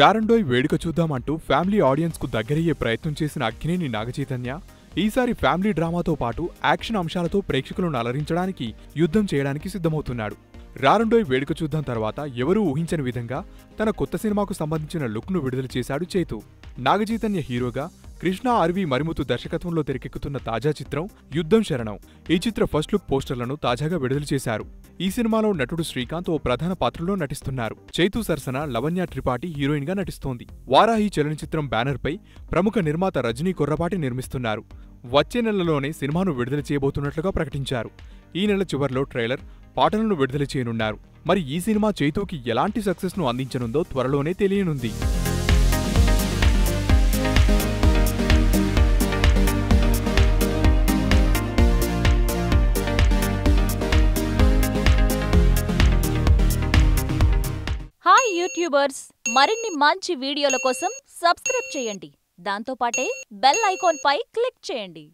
రారండోయ్ వేడుక చూద్దామంటూ family audience కు దగ్గరయ్యే ప్రయత్నం చేసిన అక్కినేని నాగచైతన్య ఈసారి ఫ్యామిలీ డ్రామాతో పాటు యాక్షన్ అంశాలతో ప్రేక్షకులను అలరించడానికి యుద్ధం చేయడానికి సిద్ధమవుతున్నాడు. రారండోయ్ వేడుక చూద్దాం తర్వాత ఎవరూ ఊహించని విధంగా తన కొత్త సినిమాకు సంబంధించిన లుక్ ను విడుదల చేశాడు చైతు. నాగచైతన్య హీరోగా కృష్ణ ఆర్వి మరిముత్తు దర్శకత్వంలో తెరకెక్కుతున్న తాజా చిత్రం యుద్ధం శరణం. ఈ చిత్ర ఫస్ట్ లుక్ పోస్టర్లను తాజాగా విడుదల చేశారు. ఈ సినిమాలో నటుడు శ్రీకాంత్ ఓ ప్రధాన పాత్రలో నటిస్తున్నారు. చైతు సరసన లవణ్య త్రిపాఠి హీరోయిన్ గా నటిస్తోంది. వారాహి చలనచిత్రం బ్యానర్ పై ప్రముఖ నిర్మాత రజనీ కొర్రపాటి నిర్మిస్తున్నారు. వచ్చే నెలలోనే సినిమాను విడుదల చేయబోతున్నట్లుగా ప్రకటించారు. ఈ నెల చివర్లో ట్రైలర్, పాటలను విడుదల చేయనున్నారు. మరి ఈ సినిమా చైతుకి ఎలాంటి సక్సెస్ ను అందించనుందో త్వరలోనే తెలియనుంది. హాయ్ యూట్యూబర్స్, మరిన్ని మంచి వీడియోల కోసం సబ్స్క్రైబ్ చేయండి. దాంతోపాటే బెల్ ఐకాన్ పై క్లిక్ చేయండి.